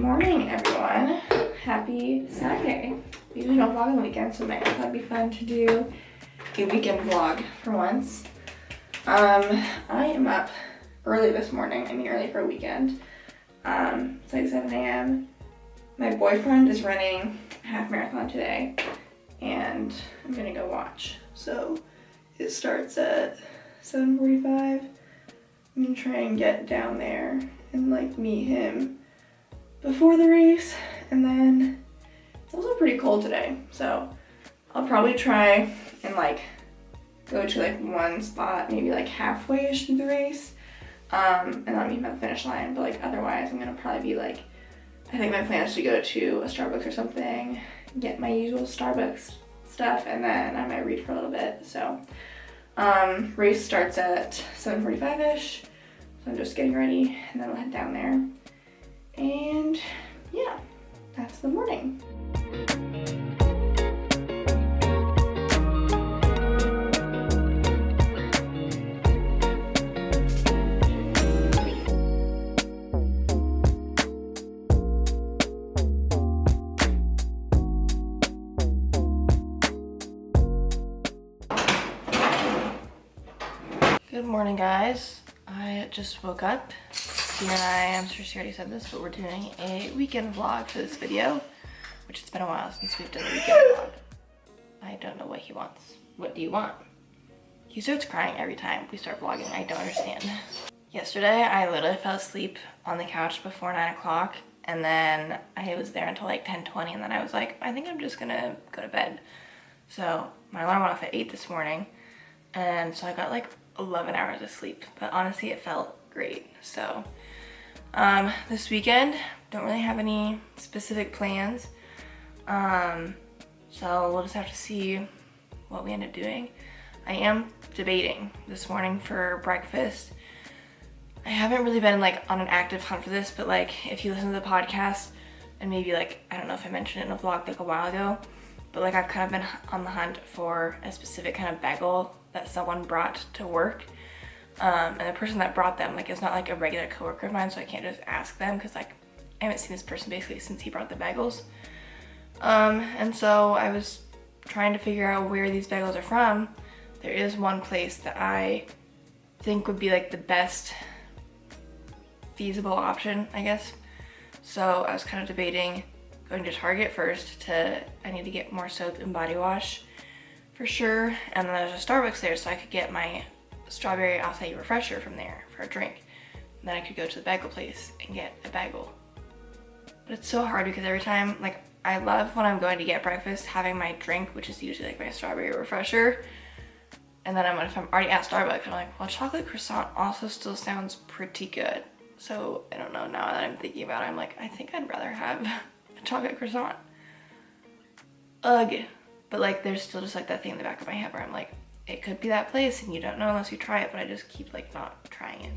morning, everyone. Happy Saturday. We usually don't vlog on the weekend, so I thought it'd be fun to do a weekend vlog for once. I am up early this morning. I mean early for a weekend. It's like 7 a.m. My boyfriend is running a half marathon today, and I'm gonna go watch. So it starts at 7:45. I'm gonna try and get down there and like meet him before the race, and then it's also pretty cold today, so I'll probably try and like go to like one spot maybe like halfway-ish through the race, and then meet him at the finish line. But like otherwise I'm gonna probably be like, I think my plan is to go to a Starbucks or something, get my usual Starbucks stuff, and then I might read for a little bit. So race starts at 7:45-ish, so I'm just getting ready and then we'll head down there. And yeah, that's the morning. Good morning, guys. I just woke up. Tina and I, I'm sure she already said this, but we're doing a weekend vlog for this video, which it's been a while since we've done a weekend vlog. I don't know what he wants. What do you want? He starts crying every time we start vlogging. I don't understand. Yesterday, I literally fell asleep on the couch before 9 o'clock, and then I was there until like 10:20, and then I was like, I think I'm just gonna go to bed. So my alarm went off at 8 this morning, and so I got like 11 hours of sleep, but honestly it felt great. So this weekend don't really have any specific plans, so we'll just have to see what we end up doing. I am debating this morning for breakfast. I haven't really been like on an active hunt for this, but like if you listen to the podcast, and maybe like, I don't know if I mentioned it in a vlog like a while ago, but like I've kind of been on the hunt for a specific kind of bagel that someone brought to work, and the person that brought them like is not like a regular coworker of mine, so I can't just ask them because like I haven't seen this person basically since he brought the bagels. And so I was trying to figure out where these bagels are from. There is one place that I think would be like the best feasible option, I guess. So I was kind of debating going to Target first. I need to get more soap and body wash for sure, and then there's a Starbucks there, so I could get my strawberry acai refresher from there for a drink, and then I could go to the bagel place and get a bagel. But it's so hard because every time, like, I love when I'm going to get breakfast having my drink, which is usually like my strawberry refresher, and then if I'm already at Starbucks, I'm like, well, chocolate croissant also still sounds pretty good. So I don't know, now that I'm thinking about it, I'm like, I think I'd rather have a chocolate croissant. Ugh. But like there's still just like that thing in the back of my head where I'm like, it could be that place and you don't know unless you try it, but I just keep like not trying it.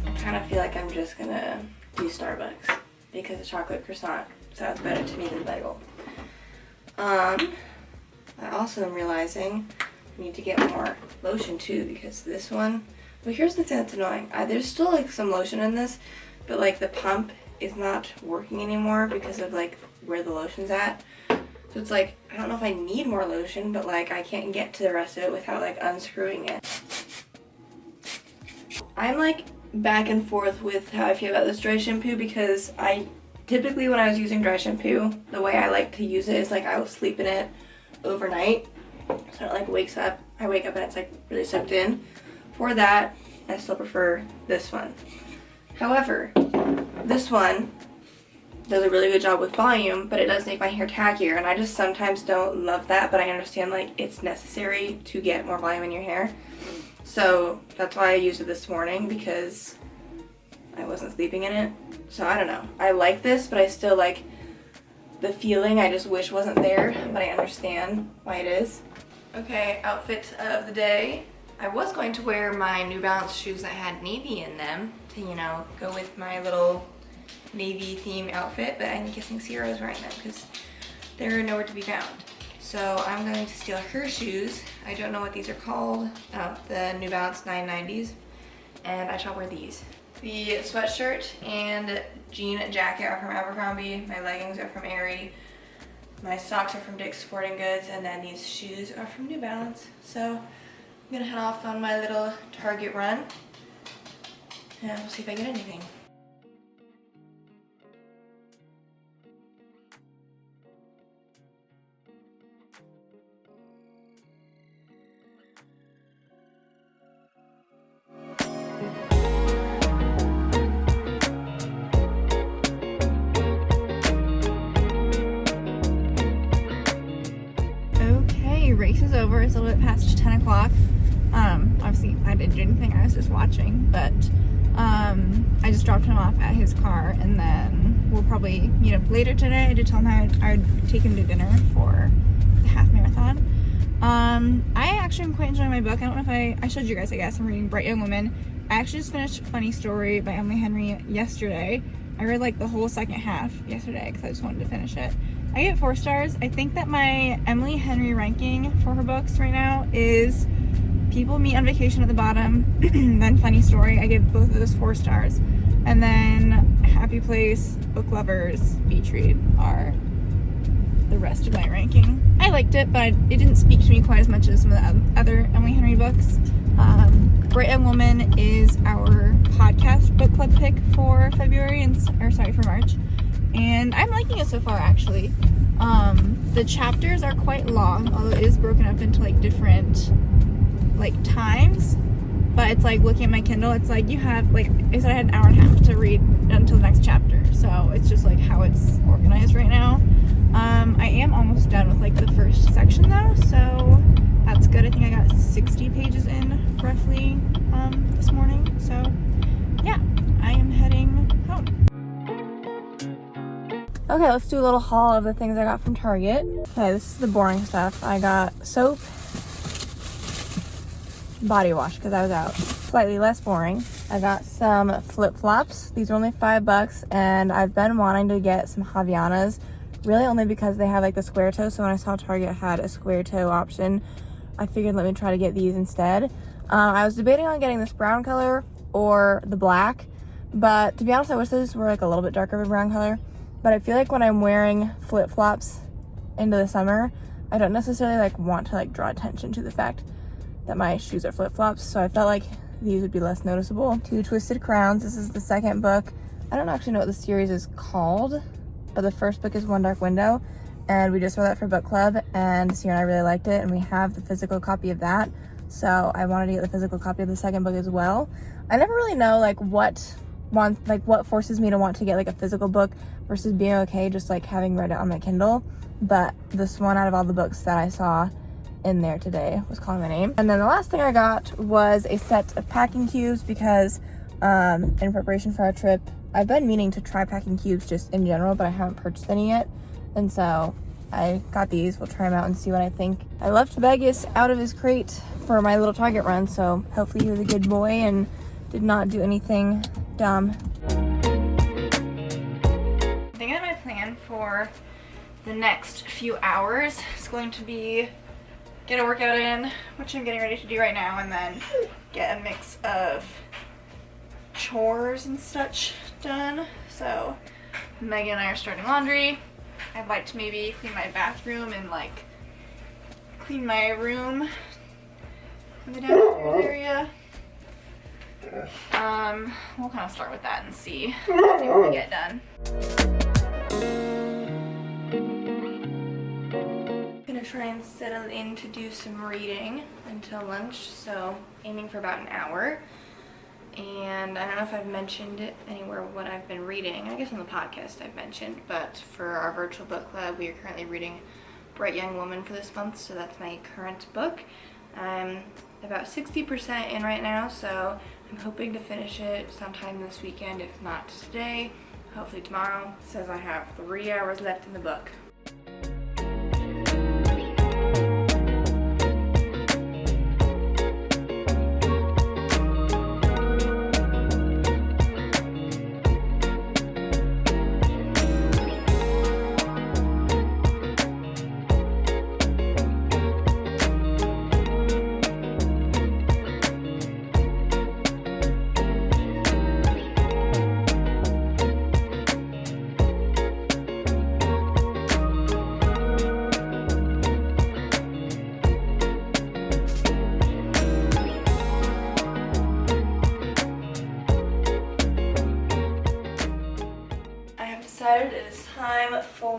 I kind of feel like I'm just gonna do Starbucks because a chocolate croissant sounds better to me than bagel. I also am realizing I need to get more lotion too, because this one, well, here's the thing that's annoying. There's still like some lotion in this, but like the pump is not working anymore because of like where the lotion's at. So it's like, I don't know if I need more lotion, but like I can't get to the rest of it without like unscrewing it. I'm like back and forth with how I feel about this dry shampoo, because typically when I was using dry shampoo, the way I like to use it is like I will sleep in it overnight. So it like wakes up, I wake up and it's like really soaked in. For that, I still prefer this one. However, this one does a really good job with volume, but it does make my hair tackier, and I just sometimes don't love that, but I understand like it's necessary to get more volume in your hair. So that's why I used it this morning, because I wasn't sleeping in it. So I don't know. I like this, but I still like the feeling. I just wish wasn't there, but I understand why it is. Okay, outfit of the day. I was going to wear my New Balance shoes that had navy in them to, you know, go with my little navy theme outfit, but I'm guessing Sierra is wearing them because they're nowhere to be found. So I'm going to steal her shoes. I don't know what these are called. Oh, the New Balance 990s. And I shall wear these. The sweatshirt and jean jacket are from Abercrombie. My leggings are from Aerie. My socks are from Dick's Sporting Goods. And then these shoes are from New Balance. So I'm gonna head off on my little Target run. And we'll see if I get anything. Race is over. It's a little bit past 10 o'clock. Obviously I didn't do anything, I was just watching, but I just dropped him off at his car, and then we'll probably meet up later today. I did tell him I'd take him to dinner for the half marathon. I actually am quite enjoying my book. I don't know if I showed you guys, I guess. I'm reading Bright Young Woman. I actually just finished Funny Story by Emily Henry yesterday. I read like the whole second half yesterday because I just wanted to finish it. I give it 4 stars. I think that my Emily Henry ranking for her books right now is People Meet on Vacation at the bottom, then Funny Story. I give both of those 4 stars. And then Happy Place, Book Lovers, Beach Read are the rest of my ranking. I liked it, but it didn't speak to me quite as much as some of the other Emily Henry books. Bright Young Woman is our podcast book club pick for for March. And I'm liking it so far, actually. The chapters are quite long, although it is broken up into like different times. But it's like looking at my Kindle, it's like you have I said I had an hour and a half to read until the next chapter. So it's just like how it's organized right now. I am almost done with like the first section though, so that's good. I think I got 60 pages in roughly this morning. So yeah, I am heading home. Okay, let's do a little haul of the things I got from Target. Okay, this is the boring stuff. I got soap, body wash because I was out. Slightly less boring. I got some flip-flops. These are only $5 and I've been wanting to get some Havaianas, really only because they have like the square toe. So when I saw Target had a square toe option, I figured let me try to get these instead. I was debating on getting this brown color or the black, but to be honest, I wish these were like a little bit darker of a brown color. But I feel like when I'm wearing flip-flops into the summer, I don't necessarily want to draw attention to the fact that my shoes are flip-flops. So I felt like these would be less noticeable. 2 Twisted Crowns. This is the second book. I don't actually know what the series is called, but the first book is One Dark Window, and we just read that for book club, and Sierra and I really liked it, and we have the physical copy of that. So I wanted to get the physical copy of the second book as well. I never really know what forces me to want to get a physical book versus being okay just having read it on my Kindle. But this one out of all the books that I saw in there today was calling my name. And then the last thing I got was a set of packing cubes because in preparation for our trip, I've been meaning to try packing cubes just in general, but I haven't purchased any yet. And so I got these. We'll try them out and see what I think. I left Vegas out of his crate for my little Target run, so hopefully he was a good boy and did not do anything dumb. I think that my plan for the next few hours is going to be get a workout in, which I'm getting ready to do right now, and then get a mix of chores and such done. So Megan and I are starting laundry. I'd like to maybe clean my bathroom and clean my room in the downstairs area. We'll kind of start with that and see what we get done. I'm gonna try and settle in to do some reading until lunch, so aiming for about an hour. And I don't know if I've mentioned it anywhere what I've been reading. I guess on the podcast I've mentioned, but for our virtual book club, we are currently reading Bright Young Woman for this month, so that's my current book. I'm about 60% in right now, so I'm hoping to finish it sometime this weekend, if not today, hopefully tomorrow. It says I have 3 hours left in the book.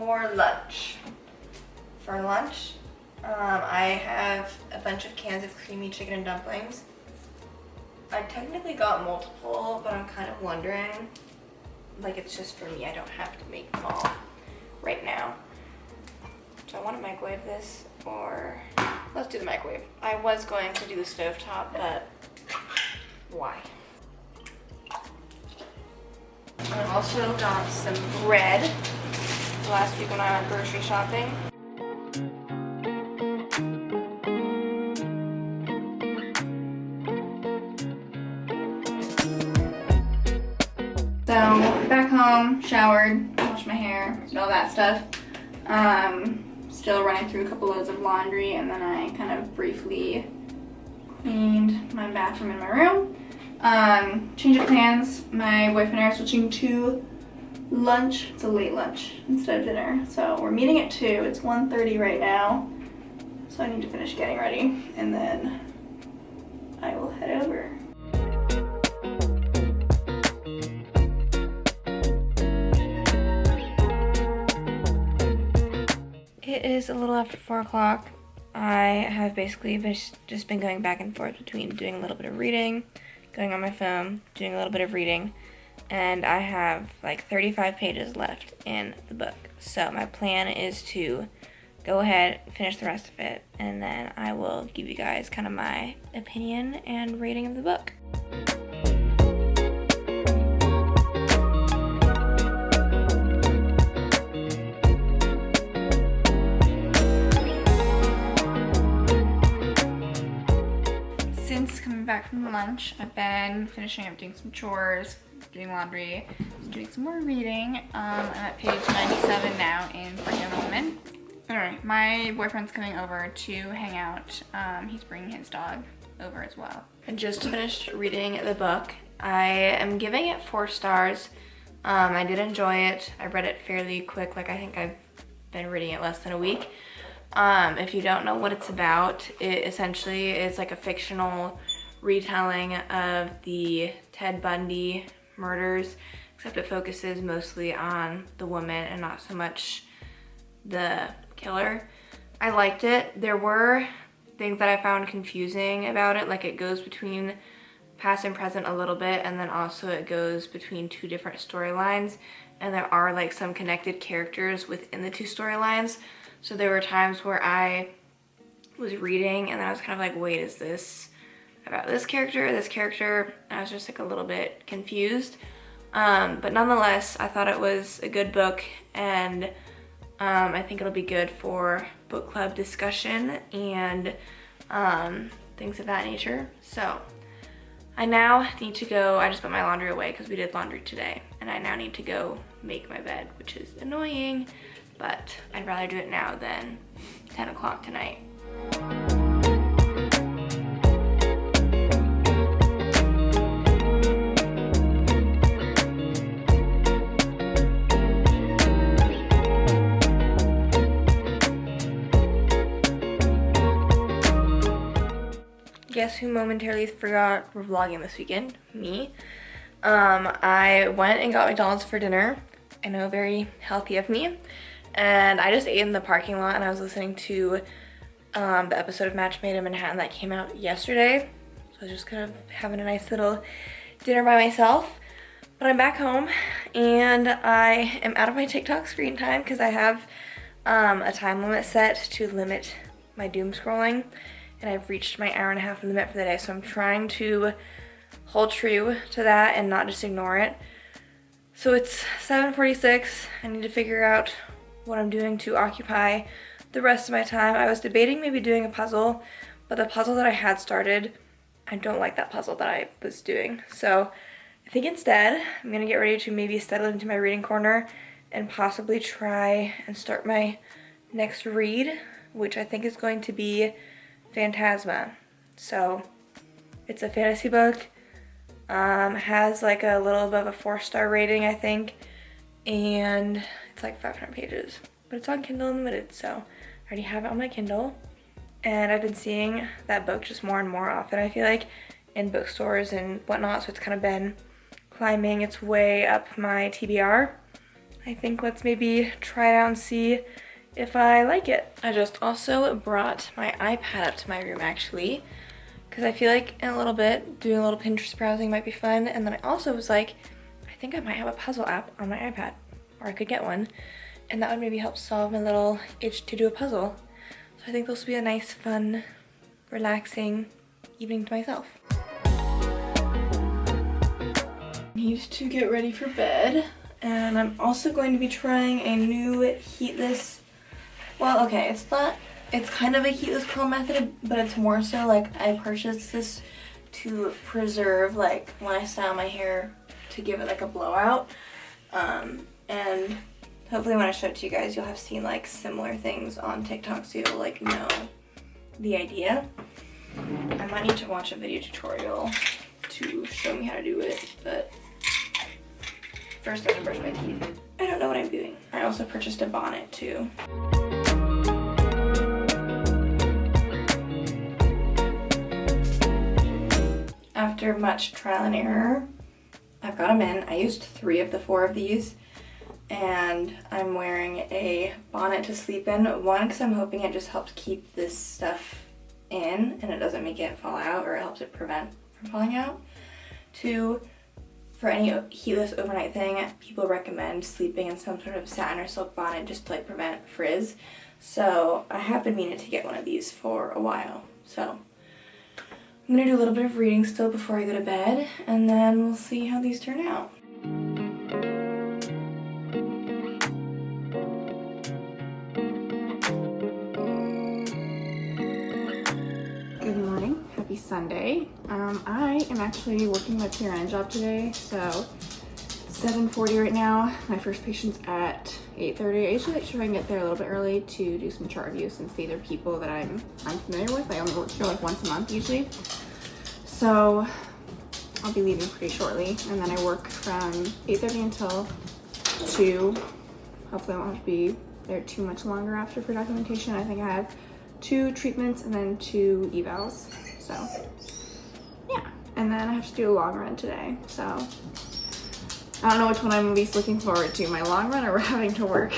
for lunch. For lunch, I have a bunch of cans of creamy chicken and dumplings. I technically got multiple, but I'm kind of wondering, like it's just for me, I don't have to make them all right now. Do I want to microwave this or let's do the microwave. I was going to do the stovetop, but why? I also got some bread last week when I went grocery shopping. So, back home, showered, washed my hair, did all that stuff. Still running through a couple loads of laundry, and then I kind of briefly cleaned my bathroom and my room. Change of plans. My boyfriend and I are switching to lunch. It's a late lunch instead of dinner. So we're meeting at 2. It's 1:30 right now. So I need to finish getting ready, and then I will head over. It is a little after 4 o'clock. I have basically just been going back and forth between doing a little bit of reading, going on my phone, doing a little bit of reading, and I have like 35 pages left in the book. So my plan is to go ahead, finish the rest of it, and then I will give you guys kind of my opinion and rating of the book. Since coming back from lunch, I've been finishing up doing some chores, doing laundry, doing some more reading. I'm at page 97 now in For Young Women. Alright, my boyfriend's coming over to hang out. He's bringing his dog over as well. I just finished reading the book. I am giving it 4 stars. I did enjoy it. I read it fairly quick, like I think I've been reading it less than a week. If you don't know what it's about, it essentially is like a fictional retelling of the Ted Bundy murders, except it focuses mostly on the woman and not so much the killer. I liked it. There were things that I found confusing about it, like it goes between past and present a little bit, and then also it goes between 2 different storylines, and there are like some connected characters within the 2 storylines. So there were times where I was reading and I was kind of like, wait, is this about this character or this character? And I was just like a little bit confused. But nonetheless, I thought it was a good book, and I think it'll be good for book club discussion and things of that nature. So I now need to go, I just put my laundry away because we did laundry today, and I now need to go make my bed, which is annoying. But I'd rather do it now than 10 o'clock tonight. Guess who momentarily forgot we're vlogging this weekend? Me. I went and got McDonald's for dinner. I know, very healthy of me. And I just ate in the parking lot, and I was listening to the episode of Match Made in Manhattan that came out yesterday. So I was just kind of having a nice little dinner by myself. But I'm back home, and I am out of my TikTok screen time because I have a time limit set to limit my doom scrolling. And I've reached my hour-and-a-half limit for the day, so I'm trying to hold true to that and not just ignore it. So it's 7:46. I need to figure out what I'm doing to occupy the rest of my time. I was debating maybe doing a puzzle, but the puzzle that I had started, I don't like that puzzle that I was doing. So I think instead, I'm gonna get ready to maybe settle into my reading corner and possibly try and start my next read, which I think is going to be Phantasma. So it's a fantasy book. Has like a little above a 4-star rating, I think, and it's like 500 pages, but it's on Kindle Unlimited, so I already have it on my Kindle, and I've been seeing that book just more and more often, I feel like, in bookstores and whatnot, so it's kind of been climbing its way up my TBR. I think let's maybe try it out and see if I like it. I just also brought my iPad up to my room actually, because I feel like in a little bit doing a little Pinterest browsing might be fun. And then I also was like, I think I might have a puzzle app on my iPad, or I could get one, and that would maybe help solve my little itch to do a puzzle. So I think this will be a nice, fun, relaxing evening to myself. I need to get ready for bed, and I'm also going to be trying a new heatless, well, okay, it's kind of a heatless curl method, but it's more so like I purchased this to preserve like when I style my hair, to give it like a blowout, and hopefully when I show it to you guys you'll have seen like similar things on TikTok, so you'll like know the idea. I might need to watch a video tutorial to show me how to do it, but first I'm gonna brush my teeth. I don't know what I'm doing. I also purchased a bonnet too. After much trial and error, I've got them in. I used 3 of the 4 of these, and I'm wearing a bonnet to sleep in. 1, because I'm hoping it just helps keep this stuff in and it doesn't make it fall out, or it helps it prevent from falling out. 2, for any heatless overnight thing, people recommend sleeping in some sort of satin or silk bonnet just to like prevent frizz. So I have been meaning to get one of these for a while. So I'm gonna do a little bit of reading still before I go to bed, and then we'll see how these turn out. Good morning, happy Sunday. I am actually working my PRN job today, so it's 7:40 right now. My first patient's at 8:30. I usually like to try and get there a little bit early to do some chart reviews, since these are people that I'm familiar with. I only work here like once a month usually. So I'll be leaving pretty shortly, and then I work from 8:30 until 2. Hopefully I won't have to be there too much longer after for documentation. I think I have 2 treatments and then 2 evals. So yeah, and then I have to do a long run today. So I don't know which one I'm least looking forward to, my long run or having to work.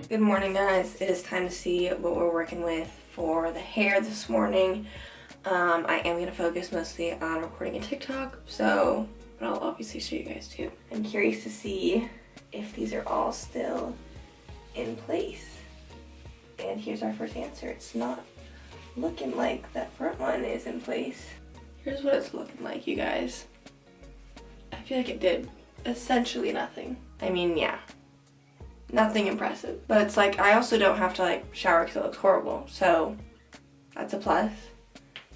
Good morning, guys. It is time to see what we're working with for the hair this morning. I am going to focus mostly on recording a TikTok, but I'll obviously show you guys too. I'm curious to see if these are all still in place. And here's our first answer. It's not looking like that front one is in place. Here's what it's looking like, you guys. I feel like it did essentially nothing. I mean, yeah. Nothing impressive, but it's like I also don't have to like shower because it looks horrible, so that's a plus.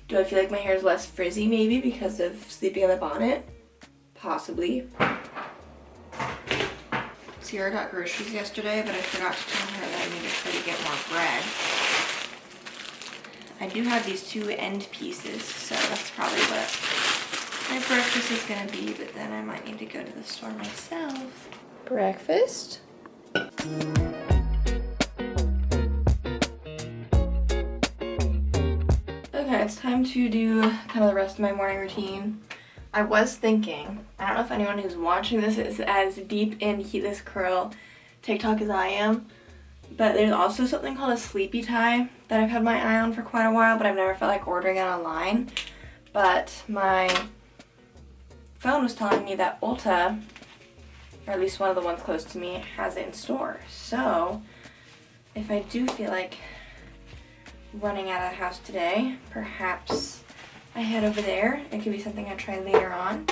Do I feel like my hair is less frizzy maybe because of sleeping in the bonnet? Possibly. Sierra got groceries yesterday, but I forgot to tell her that I needed her to get more bread. I do have these 2 end pieces, so that's probably what my breakfast is gonna be, but then I might need to go to the store myself. Breakfast? Okay, it's time to do kind of the rest of my morning routine. I was thinking, I don't know if anyone who's watching this is as deep in heatless curl TikTok as I am, but there's also something called a sleepy tie that I've had my eye on for quite a while, but I've never felt like ordering it online. But my phone was telling me that Ulta, or at least one of the ones close to me, has it in store. So if I do feel like running out of the house today, perhaps I head over there. It could be something I try later on.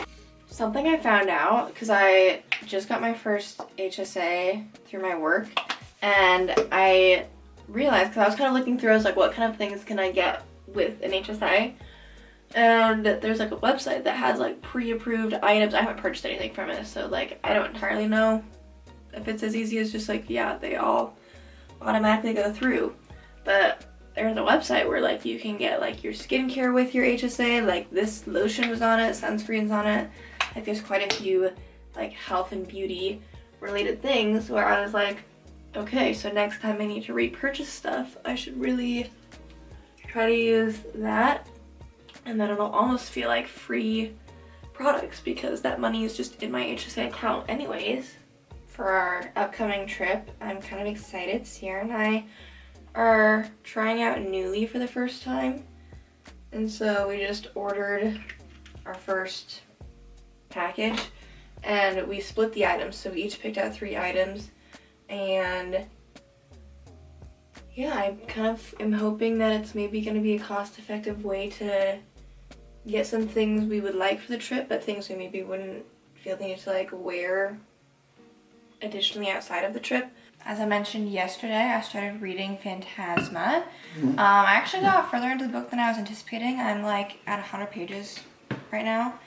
Something I found out, because I just got my first HSA through my work, and I realized, because I was kind of looking through, I was like, what kind of things can I get with an HSA? And there's like a website that has like pre-approved items. I haven't purchased anything from it, so like I don't entirely know if it's as easy as just like, yeah, they all automatically go through. But there's a website where like you can get like your skincare with your HSA, like this lotion was on it, sunscreen's on it. Like there's quite a few like health and beauty related things where I was like, okay, so next time I need to repurchase stuff, I should really try to use that. And then it'll almost feel like free products because that money is just in my HSA account anyways. For our upcoming trip, I'm kind of excited. Sierra and I are trying out Newly for the first time. And so we just ordered our first package and we split the items. So we each picked out 3 items, and yeah, I kind of am hoping that it's maybe going to be a cost-effective way to get some things we would like for the trip, but things we maybe wouldn't feel the need to like wear additionally outside of the trip. As I mentioned yesterday, I started reading Phantasma. I actually got further into the book than I was anticipating. I'm like at 100 pages right now.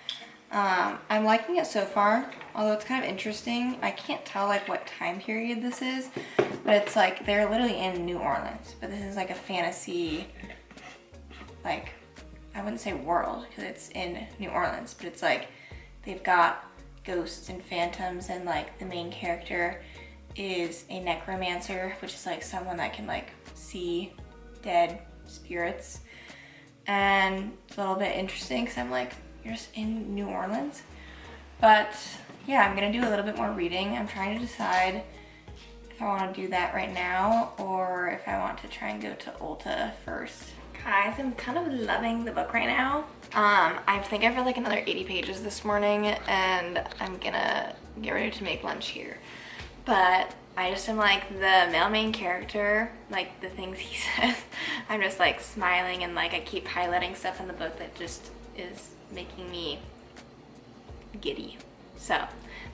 I'm liking it so far, although it's kind of interesting. I can't tell like what time period this is, but it's like they're literally in New Orleans, but this is like a fantasy, like, I wouldn't say world because it's in New Orleans, but it's like they've got ghosts and phantoms, and like the main character is a necromancer, which is like someone that can like see dead spirits. And it's a little bit interesting because I'm like, you're just in New Orleans. But yeah, I'm gonna do a little bit more reading. I'm trying to decide if I want to do that right now or if I want to try and go to Ulta first. Guys, I'm kind of loving the book right now. I think I've read like another 80 pages this morning, and I'm gonna get ready to make lunch here. But I just am like the male main character, like the things he says, I'm just like smiling, and like I keep highlighting stuff in the book that just is making me giddy. So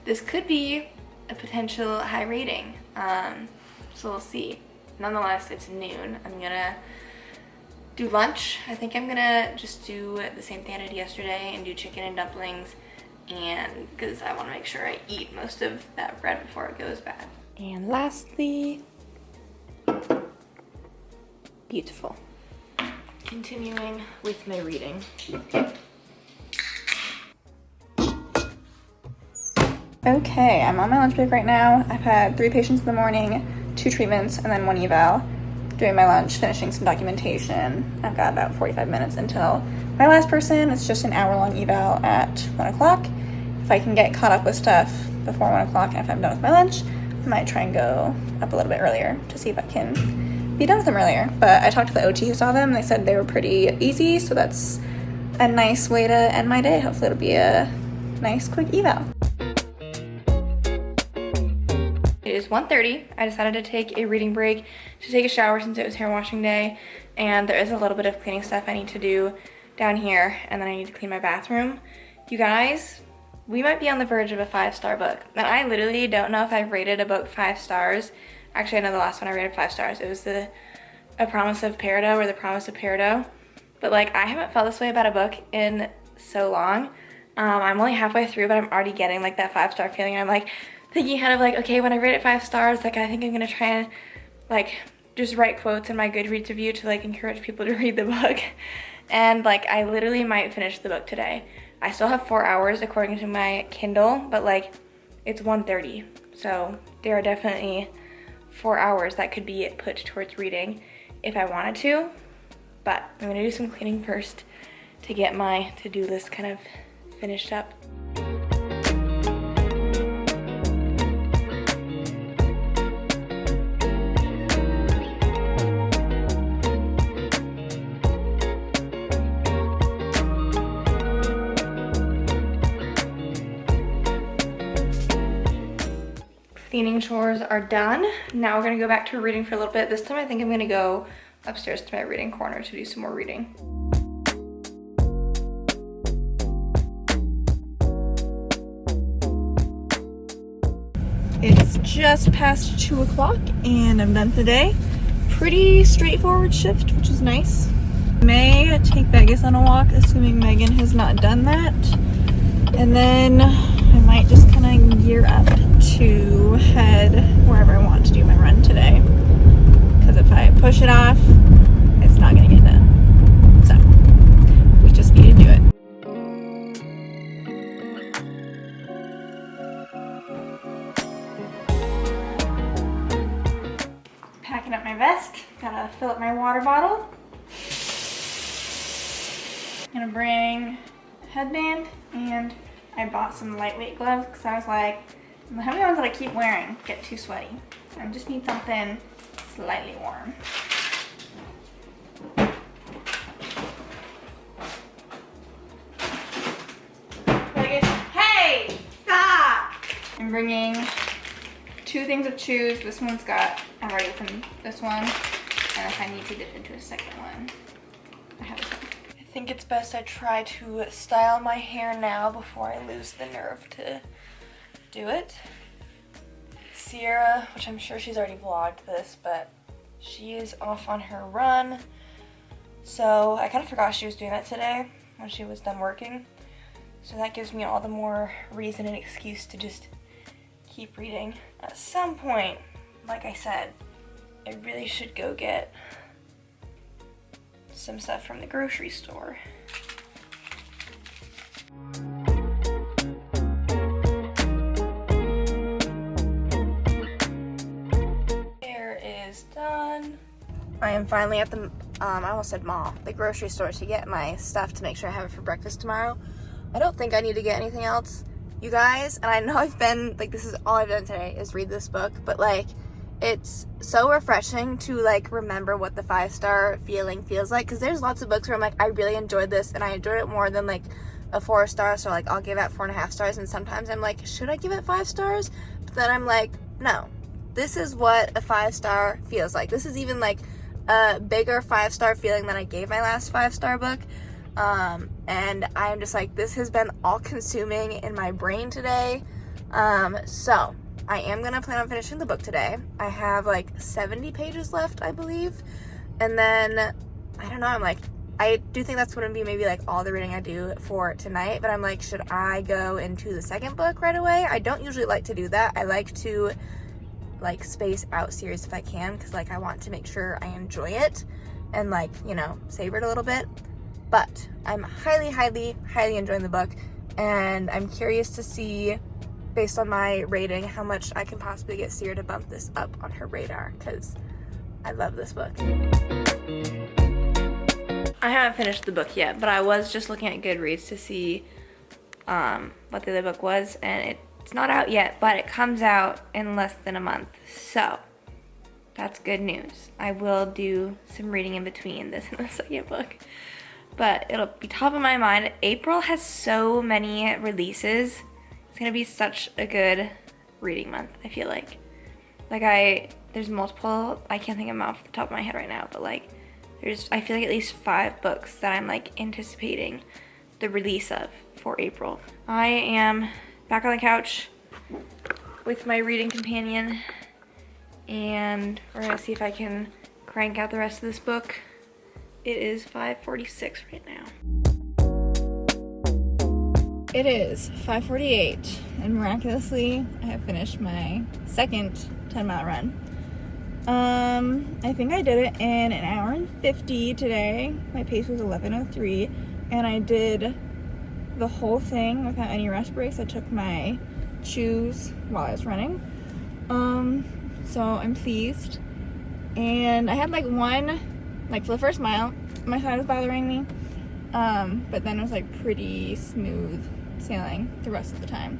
this could be a potential high rating. So we'll see. Nonetheless, it's noon. I'm gonna do lunch. I think I'm gonna just do the same thing I did yesterday and do chicken and dumplings, and because I want to make sure I eat most of that bread before it goes bad. And lastly, beautiful. Continuing with my reading. Okay, I'm on my lunch break right now. I've had 3 patients in the morning, 2 treatments, and then 1 eval. Doing my lunch, finishing some documentation. I've got about 45 minutes until my last person. It's just an hour-long eval at 1 o'clock. If I can get caught up with stuff before 1 o'clock and if I'm done with my lunch, I might try and go up a little bit earlier to see if I can be done with them earlier. But I talked to the OT who saw them, and they said they were pretty easy, so that's a nice way to end my day. Hopefully it'll be a nice quick eval. It is 1:30. I decided to take a reading break to take a shower since it was hair washing day, and there is a little bit of cleaning stuff I need to do down here, and then I need to clean my bathroom. You guys, we might be on the verge of a 5-star book, and I literally don't know if I've rated a book 5 stars. Actually, I know the last one I rated 5 stars. It was A Promise of Peridot, or The Promise of Peridot. But like, I haven't felt this way about a book in so long. I'm only halfway through, but I'm already getting like that 5-star feeling. I'm like thinking kind of like, okay, when I rate it 5 stars, like I think I'm gonna try and like just write quotes in my Goodreads review to like encourage people to read the book. And like, I literally might finish the book today. I still have 4 hours according to my Kindle, but like it's 1:30. So there are definitely 4 hours that could be put towards reading if I wanted to. But I'm gonna do some cleaning first to get my to-do list kind of finished up. Cleaning chores are done. Now we're gonna go back to reading for a little bit. This time I think I'm gonna go upstairs to my reading corner to do some more reading. It's just past 2 o'clock and I'm done for the day. Pretty straightforward shift, which is nice. May take Vegas on a walk, assuming Megan has not done that. And then I might just kind of gear up to head wherever I want to do my run today. Because if I push it off, it's not going to get done. So, we just need to do it. Packing up my vest. Gotta fill up my water bottle. Gonna bring a headband and I bought some lightweight gloves because I was like, how many ones that I keep wearing get too sweaty? I just need something slightly warm. Hey, stop! I'm bringing 2 things of Chores. This one's got, I've already opened this one, and if I need to dip into a second one, I have this one. I think it's best I try to style my hair now before I lose the nerve to do it. Sierra, which I'm sure she's already vlogged this, but she is off on her run. So I kind of forgot she was doing that today when she was done working. So that gives me all the more reason and excuse to just keep reading. At some point, like I said, I really should go get some stuff from the grocery store. Hair is done. I am finally at the, I almost said mall, the grocery store to get my stuff to make sure I have it for breakfast tomorrow. I don't think I need to get anything else, you guys, and I know I've been, like, this is all I've done today is read this book, but, like, it's so refreshing to, like, remember what the 5-star feeling feels like, because there's lots of books where I'm like, I really enjoyed this, and I enjoyed it more than, like, a 4-star, so, like, I'll give it 4.5 stars, and sometimes I'm like, should I give it 5 stars? But then I'm like, no, this is what a 5-star feels like. This is even, like, a bigger 5-star feeling than I gave my last 5-star book. And I'm just like, this has been all consuming in my brain today. So I am gonna plan on finishing the book today. I have like 70 pages left, I believe. And then, I don't know, I'm like, I do think that's gonna be maybe like all the reading I do for tonight, but I'm like, should I go into the second book right away? I don't usually like to do that. I like to like space out series if I can, because like I want to make sure I enjoy it and like, you know, savor it a little bit. But I'm highly, highly, highly enjoying the book, and I'm curious to see, based on my rating, how much I can possibly get Sierra to bump this up on her radar, because I love this book. I haven't finished the book yet, but I was just looking at Goodreads to see what the other book was, and it's not out yet, but it comes out in less than a month, so that's good news. I will do some reading in between this and the second book. But it'll be top of my mind. April has so many releases. It's gonna be such a good reading month, I feel like. Like there's multiple, I can't think of them off the top of my head right now, but like I feel like at least 5 books that I'm like anticipating the release of for April. I am back on the couch with my reading companion, and we're gonna see if I can crank out the rest of this book. It is 5:46 right now. It is 5:48, and miraculously, I have finished my second 10-mile run. I think I did it in an hour and 50 today. My pace was 11:03, and I did the whole thing without any rest breaks. I took my chews while I was running. So I'm pleased. And I had like one, like for the first mile, my side was bothering me, but then it was like pretty smooth sailing the rest of the time.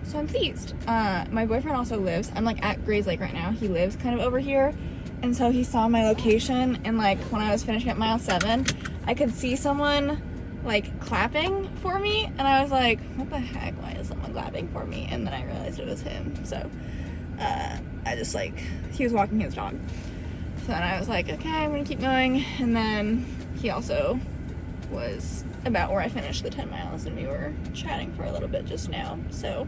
So I'm pleased. My boyfriend also lives, I'm like at Gray's Lake right now. He lives kind of over here, and so he saw my location, and like when I was finishing at mile 7, I could see someone like clapping for me, and I was like, what the heck, why is someone clapping for me? And then I realized it was him. So I just like, he was walking his dog. So then I was like, okay, I'm gonna keep going. And then he also was about where I finished the 10 miles, and we were chatting for a little bit just now. So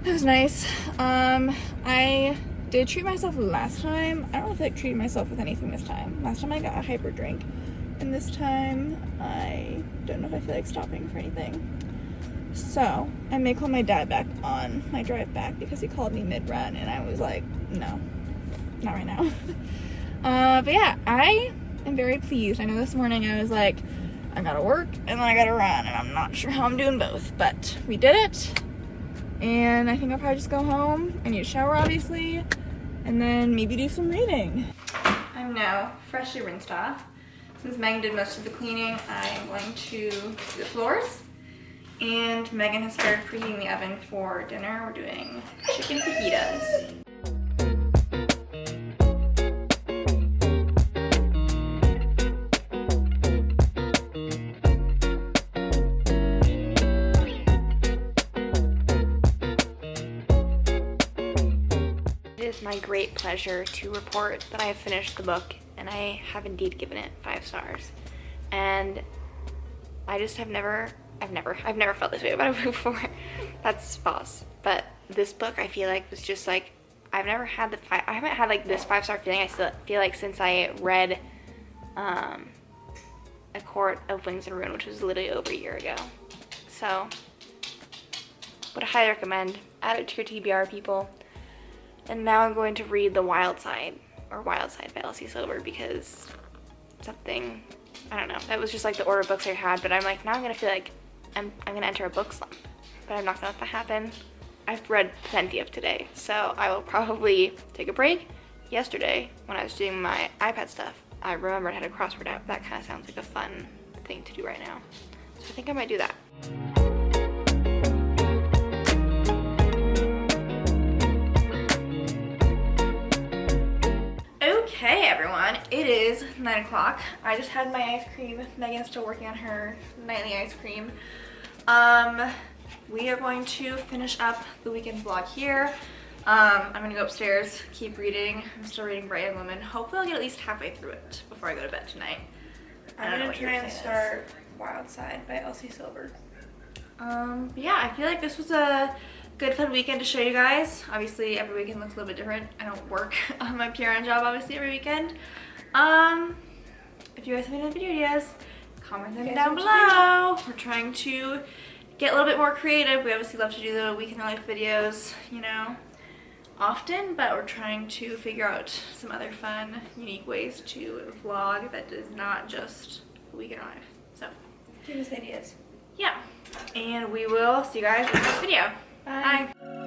it was nice. I did treat myself last time. I don't know if I treated myself with anything this time. Last time I got a hyper drink, and this time I don't know if I feel like stopping for anything. So I may call my dad back on my drive back, because he called me mid-run, and I was like, no, not right now. But yeah, I am very pleased. I know this morning I was like, I gotta work and then I gotta run, and I'm not sure how I'm doing both, but we did it. And I think I'll probably just go home. I need a shower, obviously, and then maybe do some reading. I'm now freshly rinsed off. Since Megan did most of the cleaning, I'm going to do the floors And Megan has started preheating the oven for dinner. We're doing chicken fajitas. It is my great pleasure to report that I have finished the book, and I have indeed given it 5 stars. And I just have never felt this way about a book before. That's false. But this book, I feel like, was just like, I haven't had like this 5-star feeling. I still feel like since I read A Court of Wings and Ruin, which was literally over a year ago. So, would highly recommend. Add it to your TBR, people. And now I'm going to read The Wild Side, or Wild Side by Elsie Silver, because something, I don't know, that was just like the order of books I had, but I'm like, now I'm gonna feel like I'm gonna enter a book slump, but I'm not gonna let that happen. I've read plenty of today, so I will probably take a break. Yesterday, when I was doing my iPad stuff, I remembered I had a crossword out. That kind of sounds like a fun thing to do right now. So I think I might do that. Okay everyone, it is 9 o'clock. I just had my ice cream. Megan's still working on her nightly ice cream. We are going to finish up the weekend vlog here. I'm gonna go upstairs, keep reading. I'm still reading Bright Young Woman. Hopefully I'll get at least halfway through it before I go to bed tonight. I'm gonna try and start Wild Side by Elsie Silver. But yeah, I feel like this was a good fun weekend to show you guys. Obviously every weekend looks a little bit different. I don't work on my PRN job obviously every weekend. If you guys have any video ideas, comment them down below. We're trying to get a little bit more creative. We obviously love to do the week in the life videos, you know, often, but we're trying to figure out some other fun, unique ways to vlog that is not just a week in our life. So give us ideas. Yeah, and we will see you guys in the next video. Bye. Bye.